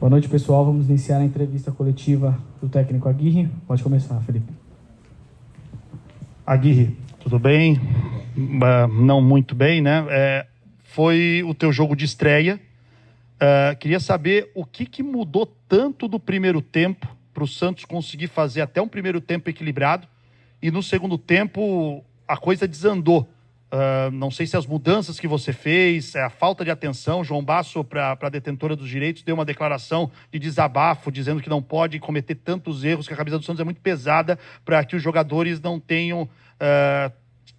Boa noite, pessoal. Vamos iniciar a entrevista coletiva do técnico Aguirre. Pode começar, Felipe. Aguirre, tudo bem? Não muito bem, né? Foi o teu jogo de estreia. Queria saber o que mudou tanto do primeiro tempo para o Santos conseguir fazer até um primeiro tempo equilibrado e no segundo tempo a coisa desandou. Não sei se as mudanças que você fez, a falta de atenção. João Basso, para a detentora dos direitos, deu uma declaração de desabafo, dizendo que não pode cometer tantos erros, que a camisa do Santos é muito pesada para que os jogadores não tenham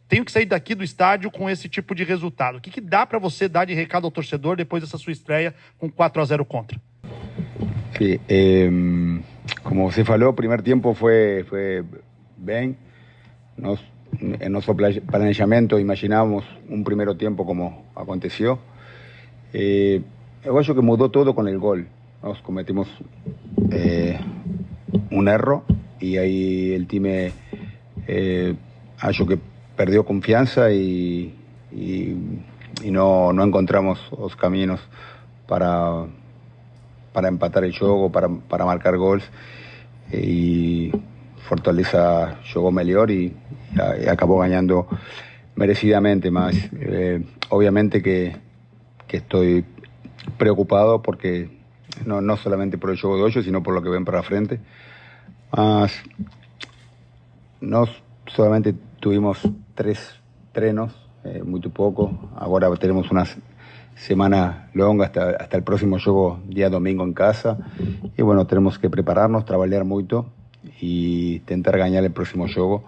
que sair daqui do estádio com esse tipo de resultado. O que dá para você dar de recado ao torcedor depois dessa sua estreia com 4-0 contra? Sí, como você falou, o primeiro tempo foi bem. En nuestro planeamiento imaginábamos un primer tiempo como aconteció. Yo acho que mudó todo con el gol. Nos cometimos un error y ahí el time acho que perdió confianza y no encontramos los caminos para empatar el juego, para marcar gols. Y Fortaleza jugó mejor y acabó ganando merecidamente más. Obviamente que estoy preocupado porque no solamente por el juego de ellos, sino por lo que ven para frente. Nos solamente tuvimos 3 trenos, muy poco. Ahora tenemos una semana longa hasta el próximo juego día domingo en casa. Y bueno, tenemos que prepararnos, trabajar mucho y tentar ganar el próximo juego.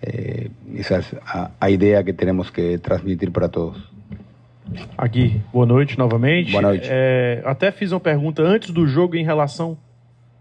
Essa é a ideia que temos que transmitir para todos. Aguirre, boa noite novamente. Boa noite. Até fiz uma pergunta antes do jogo em relação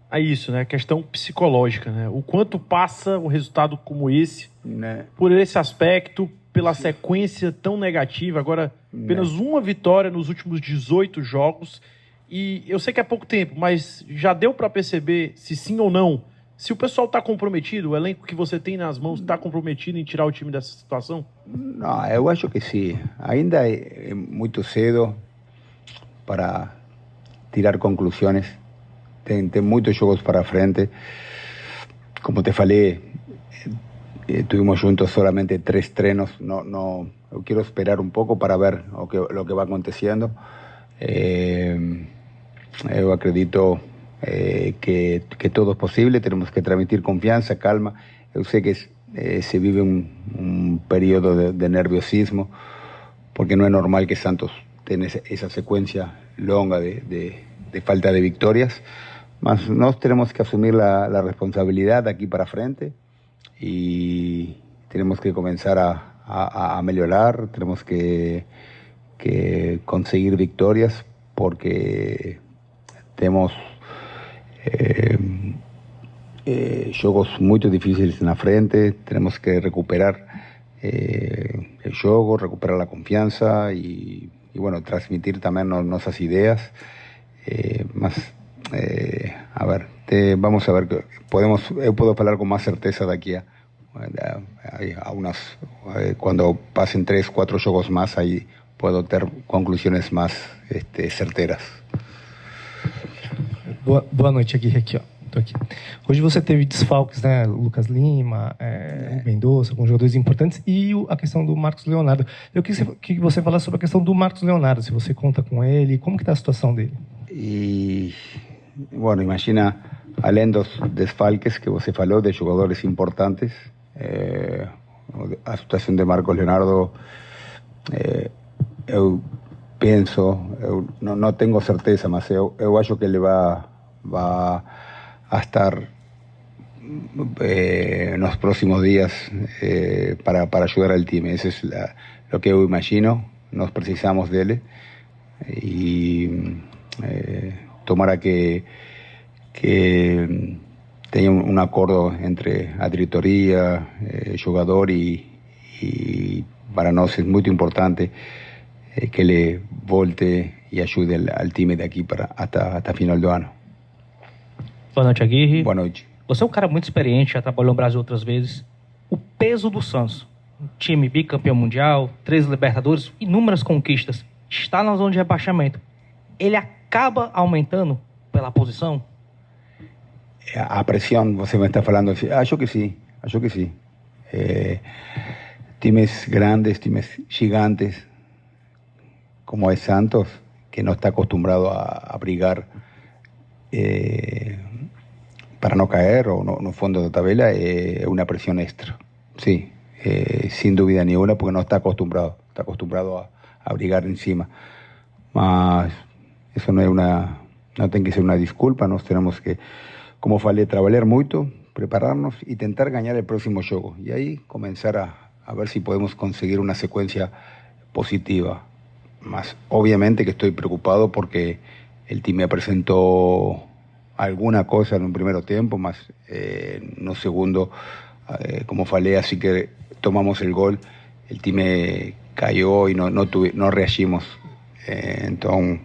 a isso, né? Questão psicológica, né? O quanto passa um resultado como esse, né? Por esse aspecto, pela sequência tão negativa, agora apenas uma vitória nos últimos 18 jogos. E eu sei que é pouco tempo, mas já deu para perceber se sim ou não, se o pessoal está comprometido, o elenco que você tem nas mãos está comprometido em tirar o time dessa situação? Não, eu acho que sim. Ainda é muito cedo para tirar conclusões. Tem muitos jogos para frente. Como te falei, tuvimos juntos solamente 3 treinos. Eu quero esperar um pouco para ver o que vai acontecendo. Eu acredito que todo es posible. Tenemos que transmitir confianza, calma. Yo sé que se vive un periodo de nerviosismo, porque no es normal que Santos tenga esa secuencia longa de falta de victorias. Mas nos tenemos que asumir la responsabilidad de aquí para frente y tenemos que comenzar a mejorar. Tenemos que conseguir victorias porque tenemos jogos muy difíciles en la frente. Tenemos que recuperar el juego, recuperar la confianza y bueno, transmitir también nuestras ideas. A ver, vamos a ver que yo puedo hablar con más certeza de aquí a unas, cuando pasen 3-4 jogos más, ahí puedo tener conclusiones más certeras. Boa noite, Aguirre, aqui, ó. Tô aqui. Hoje você teve desfalques, né? Lucas Lima, o Mendonça, alguns jogadores importantes, e a questão do Marcos Leonardo. Eu queria que você falasse sobre a questão do Marcos Leonardo, se você conta com ele, como que está a situação dele? E, bueno, imagina, além dos desfalques que você falou, de jogadores importantes, a situação de Marcos Leonardo, eu penso, no tengo certeza, mas eu acho que ele vai a estar en los próximos días para ayudar al time. Eso es lo que yo imagino. Nos precisamos de él y tomara que tenga un acuerdo entre la diretoría, jugador y para nosotros es muy importante que le volte y ayude al time de aquí hasta final do ano. Boa noite, Aguirre. Boa noite. Você é um cara muito experiente, já trabalhou no Brasil outras vezes. O peso do Santos, um time bicampeão mundial, 3 Libertadores, inúmeras conquistas, está na zona de rebaixamento. Ele acaba aumentando pela posição? A presión, você me está falando, acho que sí. Times grandes, times gigantes, como es Santos, que no está acostumbrado a brigar para no caer o no fondo de tabla, es una presión extra, sí, sin duda ninguna, porque no está acostumbrado a brigar encima. Mas eso no tiene que ser una disculpa, nós tenemos que, como falei, trabalhar muito, prepararnos y tentar ganar el próximo juego. Y ahí comenzar a ver si podemos conseguir una secuencia positiva. Más obviamente que estoy preocupado porque el team me presentó alguna cosa en un primer tiempo, más no segundo, como falei, así que tomamos el gol, el team cayó y no reagimos. Entonces,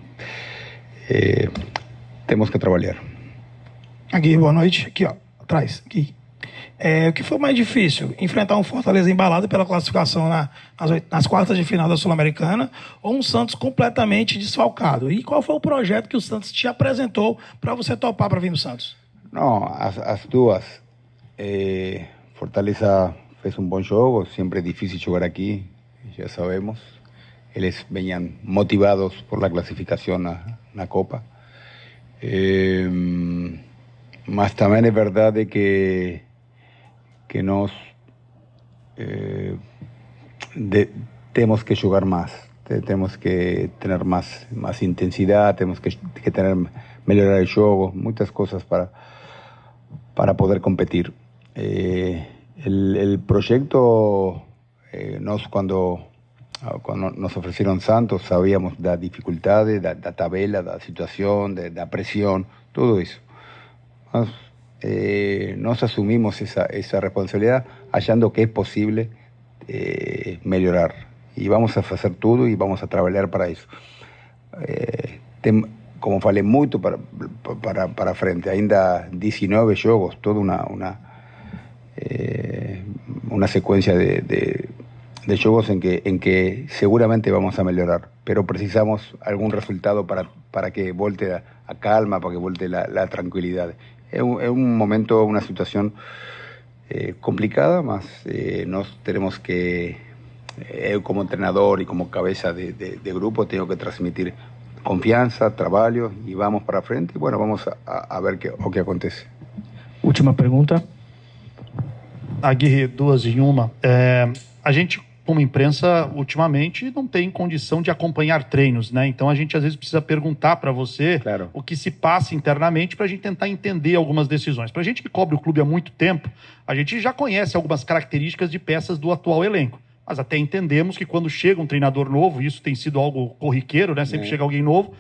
temos que trabalhar. Aqui, boa noite. Aqui, ó, atrás. Aqui. O que foi mais difícil? Enfrentar um Fortaleza embalado pela classificação nas quartas de final da Sul-Americana ou um Santos completamente desfalcado? E qual foi o projeto que o Santos te apresentou para você topar para vir no Santos? Não, as duas. Fortaleza fez um bom jogo, sempre é difícil jogar aqui, já sabemos. Eles venham motivados por la clasificación na Copa. Mas también es verdad de que nos tenemos que jugar más, tenemos que tener más intensidad, tenemos que mejorar el juego, muchas cosas para poder competir. El proyecto, cuando nos ofrecieron Santos, sabíamos de las dificultades, de la tabla, de la situación, de la presión, todo eso. Nos asumimos esa responsabilidad, hallando que es posible mejorar. Y vamos a hacer todo y vamos a trabajar para eso. Como falei mucho para frente, ainda 19 juegos, toda una secuencia de juegos en que seguramente vamos a mejorar, pero precisamos algún resultado para que volte a calma, para que volte la tranquilidad. Es un momento, una situación complicada, mas nos tenemos que, como entrenador y como cabeza de grupo, tengo que transmitir confianza, trabajo y vamos para frente. Y bueno, vamos a ver o que acontece. Última pergunta. Aguirre, duas em uma. A gente, como imprensa, ultimamente não tem condição de acompanhar treinos, né? Então a gente às vezes precisa perguntar para você o que se passa internamente para a gente tentar entender algumas decisões. Para a gente que cobre o clube há muito tempo, a gente já conhece algumas características de peças do atual elenco. Mas até entendemos que quando chega um treinador novo, isso tem sido algo corriqueiro, né? Sempre chega alguém novo,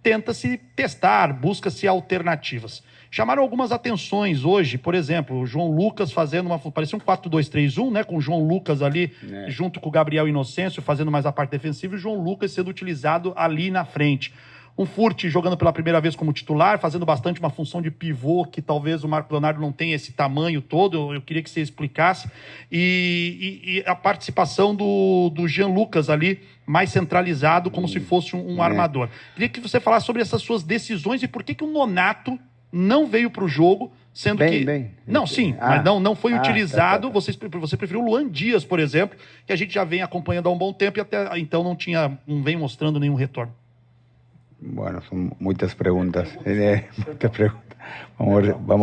tenta-se testar, busca-se alternativas. Chamaram algumas atenções hoje, por exemplo, o João Lucas fazendo parecia um 4-2-3-1, né, com o João Lucas ali junto com o Gabriel Inocêncio fazendo mais a parte defensiva e o João Lucas sendo utilizado ali na frente. Um Furt jogando pela primeira vez como titular, fazendo bastante uma função de pivô que talvez o Marco Leonardo não tenha esse tamanho todo, eu queria que você explicasse. E a participação do Jean Lucas ali, mais centralizado, como se fosse um armador. Queria que você falasse sobre essas suas decisões e por que o Nonato não veio para o jogo, sendo que... Não, sim, mas não foi utilizado. Tá. Você preferiu o Luan Dias, por exemplo, que a gente já vem acompanhando há um bom tempo e até então não vem mostrando nenhum retorno. Bueno, son muchas preguntas. Vamos a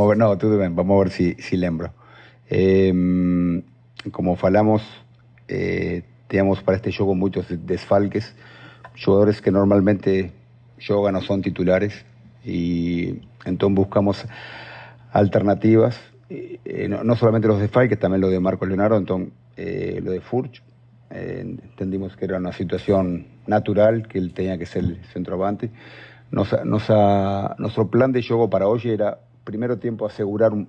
ver, no, todo bien, vamos a ver si lembro. Como falamos, tenemos para este juego muchos desfalques, jugadores que normalmente juegan o son titulares, y entonces buscamos alternativas, no solamente los desfalques, también lo de Marco Leonardo, entonces lo de Furch. Entendimos que era una situación natural, que él tenía que ser el centroavante. Nuestro plan de juego para hoy era, primero tiempo, asegurar un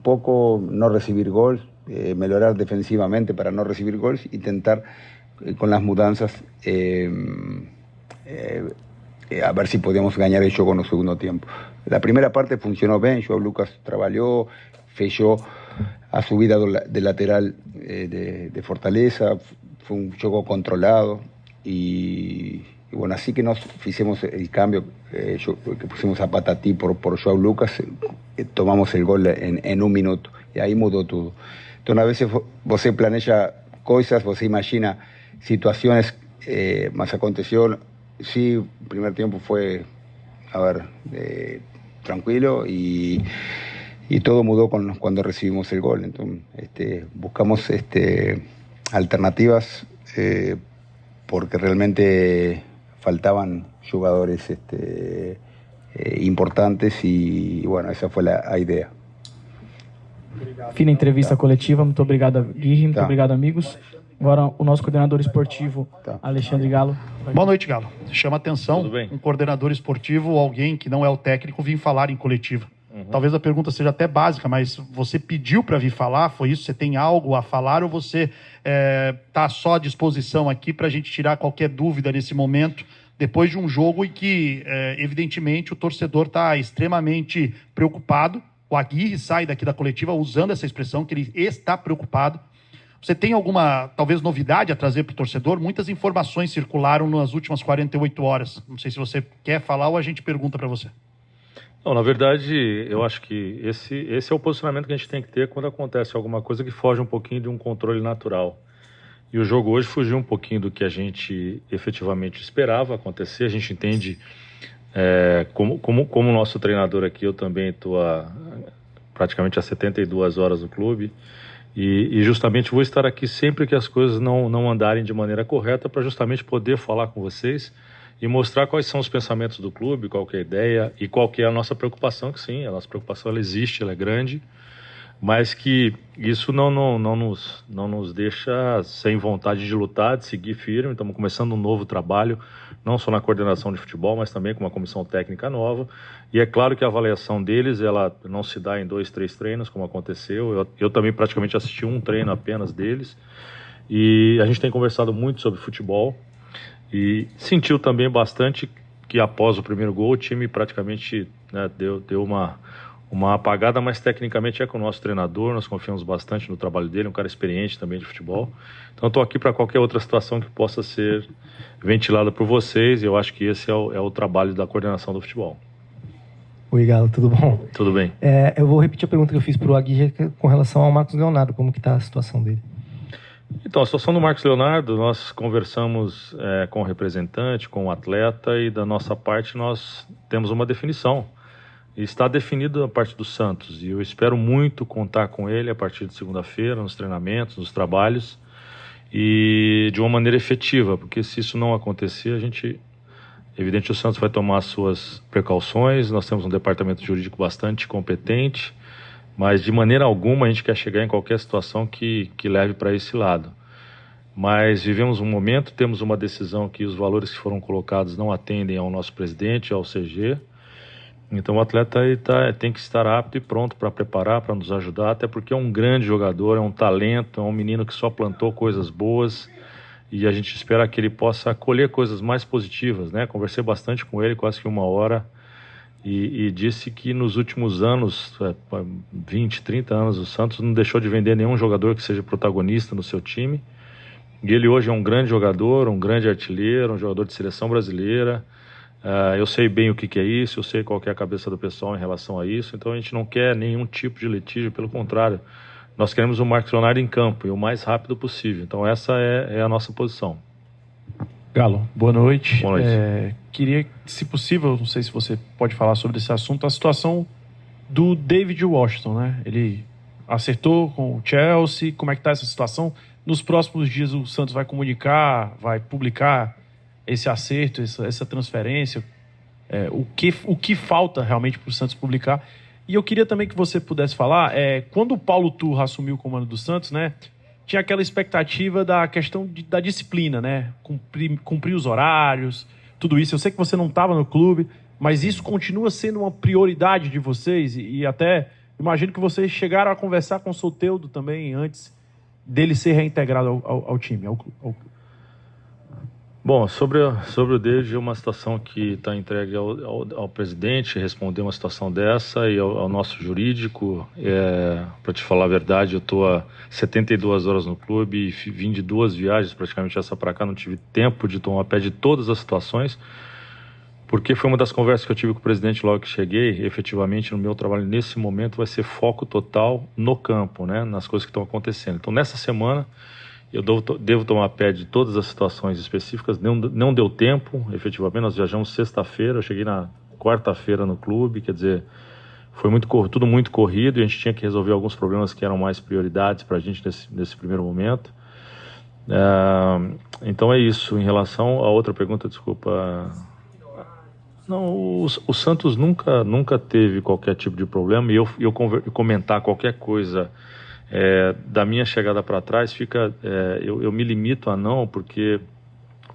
poco, no recibir gol, mejorar defensivamente para no recibir goles, y intentar con las mudanzas a ver si podíamos ganar el juego en el segundo tiempo. La primera parte funcionó bien, João Lucas trabajó, fechó a subida de lateral de Fortaleza, fue un juego controlado y bueno, así que nos hicimos el cambio, que pusimos a Patati por Joao Lucas, tomamos el gol en un minuto, y ahí mudou tudo. Então, às vezes, você planeja coisas, você imagina situações, mas aconteceu, sí, el primer tiempo fue, tranquilo, y todo mudó cuando recibimos el gol. Entonces, buscamos alternativas, porque realmente faltaban jugadores importantes y bueno, esa fue la idea. Fina entrevista coletiva, muito obrigado, Guirri, muito obrigado, amigos. Agora, o nosso coordenador esportivo, Alexandre Galo. Boa noite, Galo. Chama atenção, um coordenador esportivo, alguém que não é o técnico, vir falar em coletiva. Talvez a pergunta seja até básica, mas você pediu para vir falar? Foi isso? Você tem algo a falar ou você está só à disposição aqui para a gente tirar qualquer dúvida nesse momento, depois de um jogo em que, evidentemente, o torcedor está extremamente preocupado? O Aguirre sai daqui da coletiva usando essa expressão, que ele está preocupado. Você tem alguma, talvez, novidade a trazer para o torcedor? Muitas informações circularam nas últimas 48 horas. Não sei se você quer falar ou a gente pergunta para você. Não, na verdade, eu acho que esse é o posicionamento que a gente tem que ter quando acontece alguma coisa que foge um pouquinho de um controle natural. E o jogo hoje fugiu um pouquinho do que a gente efetivamente esperava acontecer. A gente entende, como nosso treinador aqui, eu também estou praticamente há 72 horas no clube. E justamente vou estar aqui sempre que as coisas não andarem de maneira correta, para justamente poder falar com vocês e mostrar quais são os pensamentos do clube, qual que é a ideia e qual que é a nossa preocupação, que sim, a nossa preocupação ela existe, ela é grande, mas que isso não nos deixa sem vontade de lutar, de seguir firme. Estamos começando um novo trabalho, não só na coordenação de futebol, mas também com uma comissão técnica nova. E é claro que a avaliação deles, ela não se dá em 2, 3 treinos, como aconteceu. Eu também praticamente assisti um treino apenas deles. E a gente tem conversado muito sobre futebol. E sentiu também bastante que após o primeiro gol o time praticamente deu uma apagada, mas tecnicamente é com o nosso treinador, nós confiamos bastante no trabalho dele, um cara experiente também de futebol. Então estou aqui para qualquer outra situação que possa ser ventilada por vocês, e eu acho que esse é o trabalho da coordenação do futebol. Oi, Galo, tudo bom? Tudo bem. Eu vou repetir a pergunta que eu fiz para o Aguirre com relação ao Marcos Leonardo, como que está a situação dele? Então, a situação do Marcos Leonardo, nós conversamos com o representante, com o atleta, e da nossa parte nós temos uma definição. E está definido a parte do Santos, e eu espero muito contar com ele a partir de segunda-feira, nos treinamentos, nos trabalhos, e de uma maneira efetiva, porque se isso não acontecer, evidente, o Santos vai tomar as suas precauções. Nós temos um departamento jurídico bastante competente, mas de maneira alguma a gente quer chegar em qualquer situação que leve para esse lado. Mas vivemos um momento, temos uma decisão que os valores que foram colocados não atendem ao nosso presidente, ao CG. Então o atleta tem que estar apto e pronto para preparar, para nos ajudar, até porque é um grande jogador, é um talento, é um menino que só plantou coisas boas, e a gente espera que ele possa colher coisas mais positivas, né? Conversei bastante com ele, quase que 1 hora, e disse que nos últimos anos, 20, 30 anos, o Santos não deixou de vender nenhum jogador que seja protagonista no seu time, e ele hoje é um grande jogador, um grande artilheiro, um jogador de seleção brasileira. Eu sei bem o que é isso, eu sei qual que é a cabeça do pessoal em relação a isso, então a gente não quer nenhum tipo de litígio, pelo contrário, nós queremos o Marcos Leonardo em campo e o mais rápido possível, então essa é a nossa posição. Galo, boa noite. Boa noite. Queria, se possível, não sei se você pode falar sobre esse assunto, a situação do David Washington, né? Ele acertou com o Chelsea, como é que está essa situação? Nos próximos dias o Santos vai comunicar, vai publicar esse acerto, essa transferência, o que falta realmente para o Santos publicar. E eu queria também que você pudesse falar, quando o Paulo Turra assumiu o comando do Santos, né, tinha aquela expectativa da questão da disciplina, né, cumprir os horários, tudo isso. Eu sei que você não estava no clube, mas isso continua sendo uma prioridade de vocês, e até imagino que vocês chegaram a conversar com o Soteldo também antes dele ser reintegrado ao time, ao clube. Bom, sobre o David, é uma situação que está entregue ao presidente responder uma situação dessa e ao nosso jurídico. Para te falar a verdade, eu estou há 72 horas no clube e vim de 2 viagens, praticamente essa para cá, não tive tempo de tomar pé de todas as situações, porque foi uma das conversas que eu tive com o presidente logo que cheguei. Efetivamente, no meu trabalho nesse momento vai ser foco total no campo, né, nas coisas que estão acontecendo. Então, nessa semana, eu devo tomar pé de todas as situações específicas. Não deu tempo, efetivamente. Nós viajamos sexta-feira, eu cheguei na quarta-feira no clube, quer dizer, foi tudo muito corrido e a gente tinha que resolver alguns problemas que eram mais prioridades para a gente nesse primeiro momento. Então é isso. Em relação à outra pergunta, desculpa. Não, o Santos nunca teve qualquer tipo de problema, e eu comentar qualquer coisa da minha chegada para trás, eu me limito a não, porque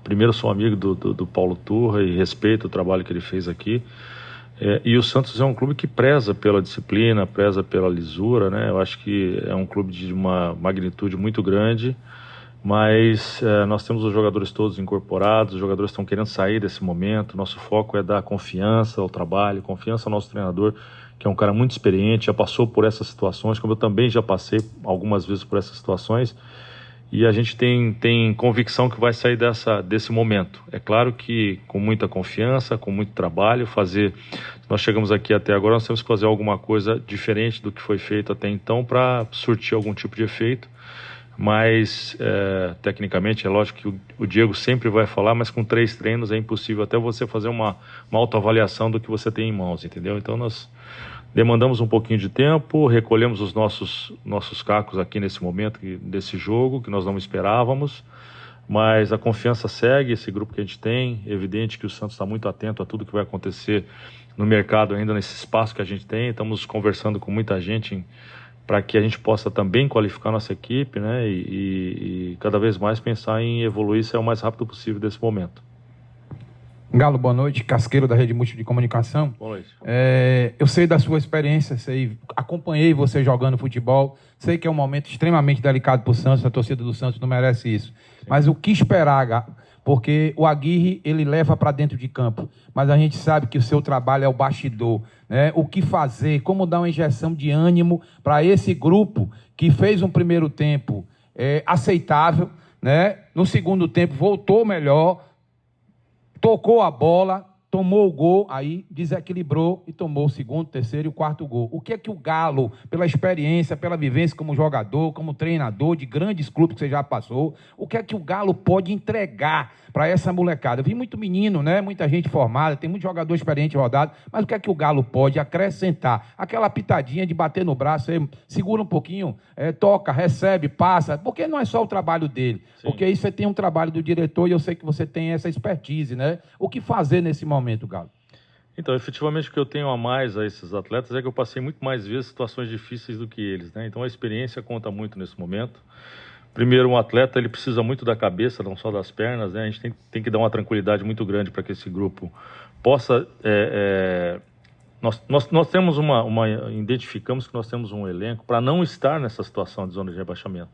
primeiro sou amigo do Paulo Turra e respeito o trabalho que ele fez aqui, e o Santos é um clube que preza pela disciplina, preza pela lisura, né? Eu acho que é um clube de uma magnitude muito grande, mas nós temos os jogadores todos incorporados, os jogadores estão querendo sair desse momento. Nosso foco é dar confiança ao trabalho, confiança ao nosso treinador, que é um cara muito experiente, já passou por essas situações, como eu também já passei algumas vezes por essas situações, e a gente tem convicção que vai sair desse momento. É claro que com muita confiança, com muito trabalho, nós chegamos aqui até agora, nós temos que fazer alguma coisa diferente do que foi feito até então para surtir algum tipo de efeito, mas tecnicamente é lógico que o Diego sempre vai falar, mas com 3 treinos é impossível até você fazer uma autoavaliação do que você tem em mãos, entendeu? Então nós demandamos um pouquinho de tempo, recolhemos os nossos cacos aqui nesse momento desse jogo, que nós não esperávamos, mas a confiança segue, esse grupo que a gente tem. É evidente que o Santos está muito atento a tudo que vai acontecer no mercado ainda nesse espaço que a gente tem. Estamos conversando com muita gente para que a gente possa também qualificar nossa equipe, né, e cada vez mais pensar em evoluir isso o mais rápido possível desse momento. Galo, boa noite. Casqueiro da Rede Múltipla de Comunicação. Boa noite. Eu sei da sua experiência, acompanhei você jogando futebol, sei que é um momento extremamente delicado para o Santos, a torcida do Santos não merece isso. Sim. Mas o que esperar, porque o Aguirre, ele leva para dentro de campo, mas a gente sabe que o seu trabalho é o bastidor, né? O que fazer, como dar uma injeção de ânimo para esse grupo que fez um primeiro tempo aceitável, né? No segundo tempo voltou melhor, tocou a bola, tomou o gol, aí desequilibrou e tomou o segundo, terceiro e o quarto gol. O que é que o Galo, pela experiência, pela vivência como jogador, como treinador de grandes clubes que você já passou, o que é que o Galo pode entregar para essa molecada? Eu vi muito menino, né? Muita gente formada, tem muito jogador experiente rodado, mas o que é que o Galo pode acrescentar? Aquela pitadinha de bater no braço, segura um pouquinho, toca, recebe, passa, porque não é só o trabalho dele, sim, porque aí você tem um trabalho do diretor e eu sei que você tem essa expertise, né? O que fazer nesse momento, Galo? Então, efetivamente, o que eu tenho a mais a esses atletas é que eu passei muito mais vezes situações difíceis do que eles, né? Então a experiência conta muito nesse momento. Primeiro, um atleta, ele precisa muito da cabeça, não só das pernas, né? A gente tem que dar uma tranquilidade muito grande para que esse grupo possa... Nós temos identificamos que nós temos um elenco para não estar nessa situação de zona de rebaixamento.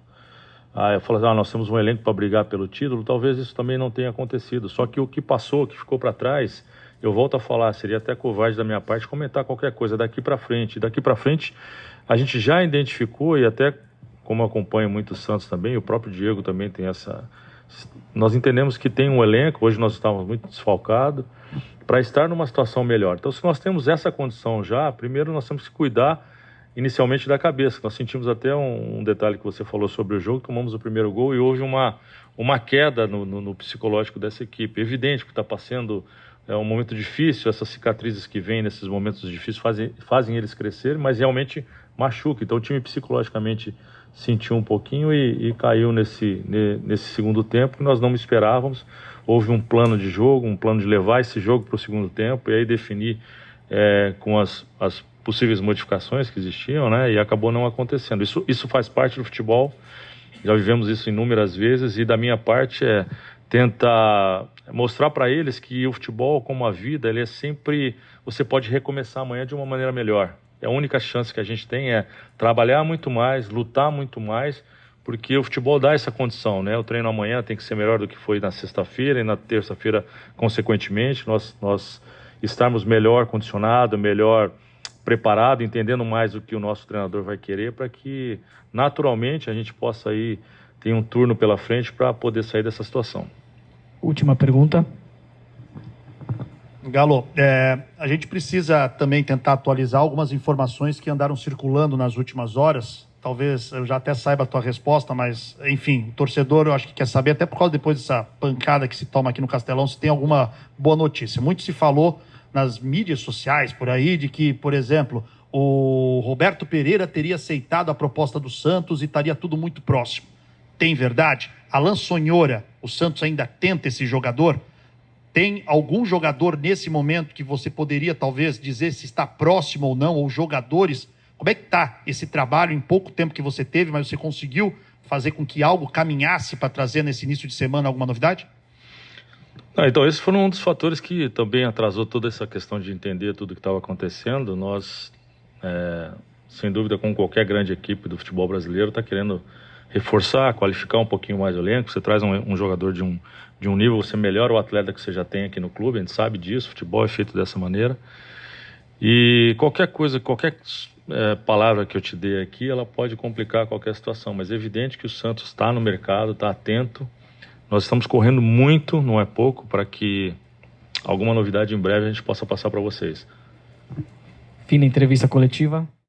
Eu falo assim, nós temos um elenco para brigar pelo título, talvez isso também não tenha acontecido. Só que o que passou, que ficou para trás, eu volto a falar, seria até covarde da minha parte comentar qualquer coisa daqui para frente. Daqui para frente, a gente já identificou, e até como eu acompanho muito o Santos também, o próprio Diego também tem essa... Nós entendemos que tem um elenco, hoje nós estávamos muito desfalcados, para estar numa situação melhor. Então, se nós temos essa condição já, primeiro nós temos que cuidar inicialmente da cabeça. Nós sentimos até um detalhe que você falou sobre o jogo, tomamos o primeiro gol e houve uma queda no psicológico dessa equipe. É evidente que está passando um momento difícil, essas cicatrizes que vêm nesses momentos difíceis fazem eles crescerem, mas realmente machuca. Então o time psicologicamente sentiu um pouquinho e caiu nesse segundo tempo que nós não esperávamos. Houve um plano de jogo, um plano de levar esse jogo para o segundo tempo e aí definir com as possíveis modificações que existiam, né? E acabou não acontecendo. Isso faz parte do futebol, já vivemos isso inúmeras vezes e da minha parte tentar mostrar para eles que o futebol, como a vida, ele é sempre... Você pode recomeçar amanhã de uma maneira melhor. A única chance que a gente tem é trabalhar muito mais, lutar muito mais, porque o futebol dá essa condição, né? O treino amanhã tem que ser melhor do que foi na sexta-feira e na terça-feira, consequentemente, nós estarmos melhor condicionado, melhor preparado, entendendo mais o que o nosso treinador vai querer, para que naturalmente a gente possa aí ter um turno pela frente para poder sair dessa situação. Última pergunta. Galo, a gente precisa também tentar atualizar algumas informações que andaram circulando nas últimas horas. Talvez eu já até saiba a tua resposta, mas, enfim, o torcedor eu acho que quer saber, até por causa depois dessa pancada que se toma aqui no Castelão, se tem alguma boa notícia. Muito se falou nas mídias sociais por aí de que, por exemplo, o Roberto Pereira teria aceitado a proposta do Santos e estaria tudo muito próximo. Tem verdade? Alan Sonhora, o Santos ainda tenta esse jogador? Tem algum jogador nesse momento que você poderia talvez dizer se está próximo ou não, ou jogadores? Como é que está esse trabalho em pouco tempo que você teve, mas você conseguiu fazer com que algo caminhasse para trazer nesse início de semana alguma novidade? Então, esse foi um dos fatores que também atrasou toda essa questão de entender tudo o que estava acontecendo. Nós, sem dúvida, como qualquer grande equipe do futebol brasileiro, está querendo reforçar, qualificar um pouquinho mais o elenco. Você traz um jogador de um nível, você melhora o atleta que você já tem aqui no clube, a gente sabe disso, o futebol é feito dessa maneira. E qualquer coisa, qualquer palavra que eu te dê aqui, ela pode complicar qualquer situação, mas é evidente que o Santos está no mercado, está atento. Nós estamos correndo muito, não é pouco, para que alguma novidade em breve a gente possa passar para vocês. Fim da entrevista coletiva.